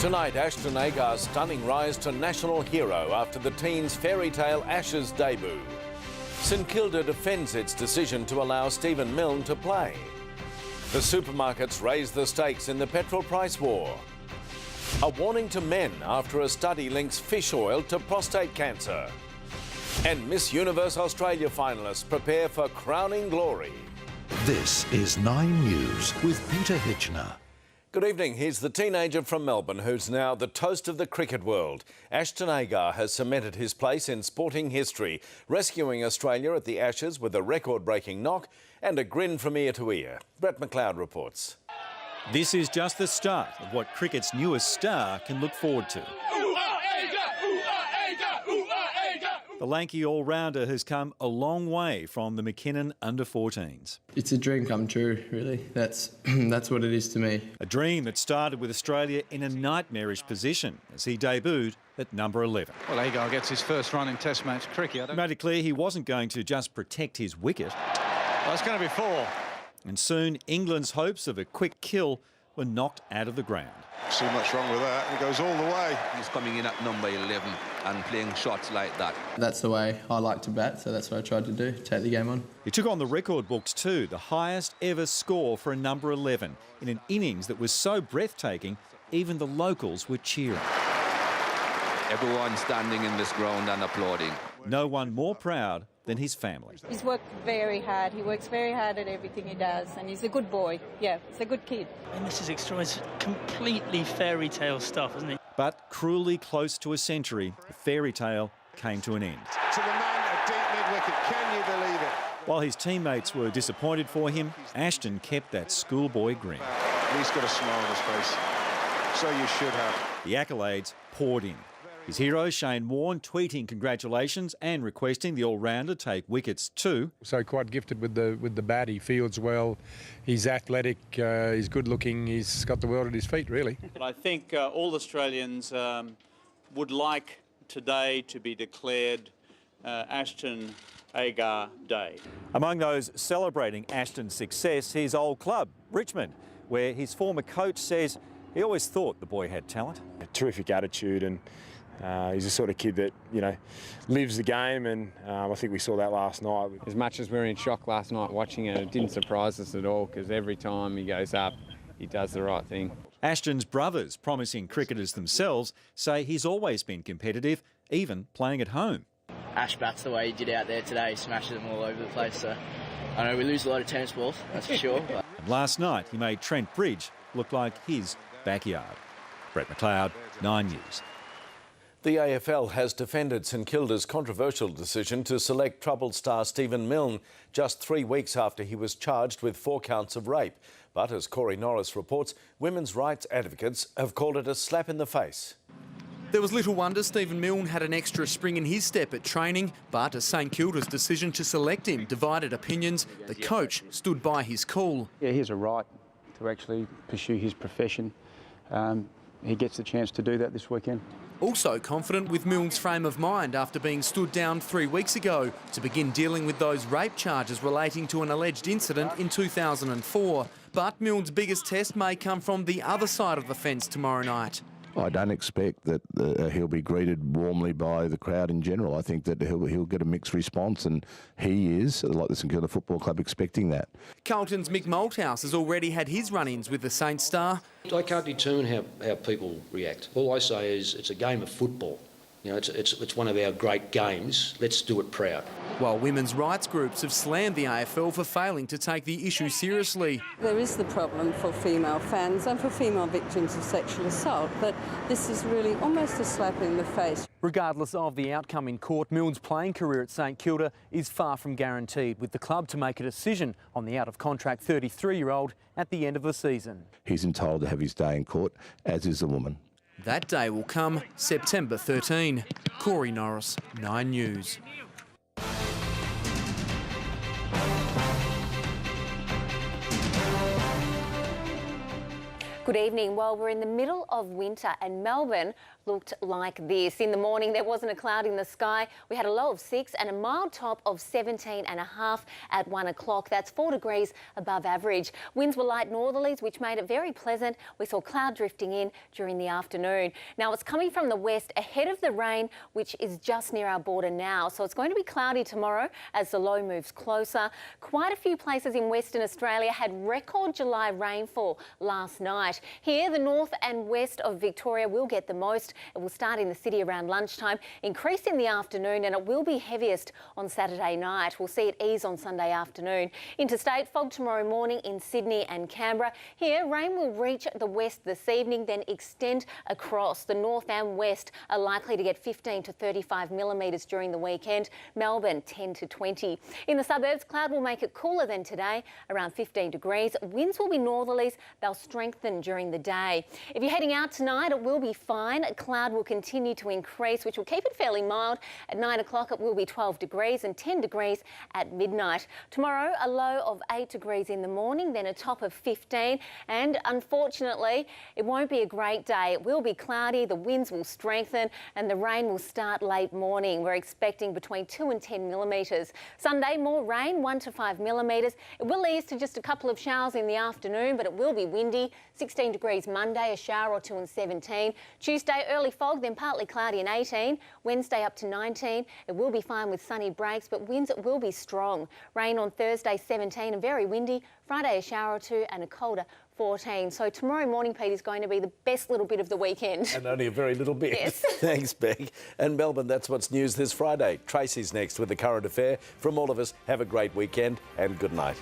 Tonight, Ashton Agar's stunning rise to national hero after the teen's fairy tale Ashes debut. St Kilda defends its decision to allow Stephen Milne to play. The supermarkets raise the stakes in the petrol price war. A warning to men after a study links fish oil to prostate cancer. And Miss Universe Australia finalists prepare for crowning glory. This is 9 News with Peter Hitchener. Good evening. Here's the teenager from Melbourne who's now the toast of the cricket world. Ashton Agar has cemented his place in sporting history, rescuing Australia at the Ashes with a record-breaking knock and a grin from ear to ear. Brett McLeod reports. This is just the start of what cricket's newest star can look forward to. The lanky all-rounder has come a long way from the McKinnon under-14s. It's a dream come true, really. That's what it is to me. A dream that started with Australia in a nightmarish position as he debuted at number 11. Well, Agar gets his first run in Test match cricket. He made it clear he wasn't going to just protect his wicket. Well, it's going to be 4. And soon England's hopes of a quick kill were knocked out of the ground. See much wrong with that. He goes all the way. He's coming in at number 11 and playing shots like that. That's the way I like to bat, so that's what I tried to do, take the game on. He took on the record books too, the highest ever score for a number 11 in an innings that was so breathtaking, even the locals were cheering. Everyone standing in this ground and applauding. No one more proud than his family. He's worked very hard. He works very hard at everything he does, and he's a good boy. Yeah, he's a good kid. And this is extraordinary. It's completely fairy tale stuff, isn't it? But cruelly close to a century, the fairy tale came to an end. To the man at deep mid-wicket. Can you believe it? While his teammates were disappointed for him, Ashton kept that schoolboy grin. He's got a smile on his face. So you should have. The accolades poured in. His hero, Shane Warne, tweeting congratulations and requesting the all-rounder take wickets too. So quite gifted with the bat. He fields well. He's athletic. He's good-looking. He's got the world at his feet, really. But I think all Australians would like today to be declared Ashton Agar Day. Among those celebrating Ashton's success, his old club, Richmond, where his former coach says he always thought the boy had talent. A terrific attitude, and he's the sort of kid that, you know, lives the game, and I think we saw that last night. As much as we were in shock last night watching it, it didn't surprise us at all, because every time he goes up, he does the right thing. Ashton's brothers, promising cricketers themselves, say he's always been competitive, even playing at home. Ash bats the way he did out there today, he smashes them all over the place, so I know we lose a lot of tennis balls, that's for sure. But... And last night he made Trent Bridge look like his backyard. Brett McLeod, 9 News. The AFL has defended St Kilda's controversial decision to select troubled star Stephen Milne just 3 weeks after he was charged with 4 counts of rape. But as Corey Norris reports, women's rights advocates have called it a slap in the face. There was little wonder Stephen Milne had an extra spring in his step at training, but as St Kilda's decision to select him divided opinions, the coach stood by his call. Yeah, he has a right to actually pursue his profession. He gets the chance to do that this weekend. Also confident with Milne's frame of mind after being stood down 3 weeks ago to begin dealing with those rape charges relating to an alleged incident in 2004. But Milne's biggest test may come from the other side of the fence tomorrow night. I don't expect that he'll be greeted warmly by the crowd in general. I think that he'll get a mixed response, and he is, like the St Kilda Football Club, expecting that. Carlton's Mick Malthouse has already had his run-ins with the Saints star. I can't determine how people react. All I say is it's a game of football. You know, it's one of our great games. Let's do it proud. While women's rights groups have slammed the AFL for failing to take the issue seriously. There is the problem for female fans and for female victims of sexual assault that this is really almost a slap in the face. Regardless of the outcome in court, Milne's playing career at St Kilda is far from guaranteed, with the club to make a decision on the out-of-contract 33-year-old at the end of the season. He's entitled to have his day in court, as is the woman. That day will come September 13. Corey Norris, 9 News. Good evening. Well, we're in the middle of winter and Melbourne looked like this. In the morning, there wasn't a cloud in the sky. We had a low of 6 and a mild top of 17.5 at 1 o'clock. That's 4 degrees above average. Winds were light northerlies, which made it very pleasant. We saw cloud drifting in during the afternoon. Now, it's coming from the west ahead of the rain, which is just near our border now. So it's going to be cloudy tomorrow as the low moves closer. Quite a few places in Western Australia had record July rainfall last night. Here, the north and west of Victoria will get the most. It will start in the city around lunchtime, increase in the afternoon, and it will be heaviest on Saturday night. We'll see it ease on Sunday afternoon. Interstate fog tomorrow morning in Sydney and Canberra. Here, rain will reach the west this evening, then extend across. The north and west are likely to get 15 to 35 millimetres during the weekend. Melbourne, 10 to 20. In the suburbs, cloud will make it cooler than today, around 15 degrees. Winds will be northerlies. They'll strengthen during the day. If you're heading out tonight, it will be fine. Cloud will continue to increase, which will keep it fairly mild. At 9 o'clock, it will be 12 degrees and 10 degrees at midnight. Tomorrow, a low of 8 degrees in the morning, then a top of 15. And unfortunately, it won't be a great day. It will be cloudy, the winds will strengthen, and the rain will start late morning. We're expecting between 2 and 10 millimetres. Sunday, more rain, 1 to 5 millimetres. It will ease to just a couple of showers in the afternoon, but it will be windy. 16 degrees Monday, a shower or two and 17. Tuesday, early fog, then partly cloudy and 18. Wednesday up to 19. It will be fine with sunny breaks, but winds will be strong. Rain on Thursday, 17 and very windy. Friday, a shower or two and a colder 14. So tomorrow morning, Pete, is going to be the best little bit of the weekend. And only a very little bit. Yes. Thanks, Beck. And Melbourne, that's what's news this Friday. Tracy's next with the current affair. From all of us, have a great weekend and good night.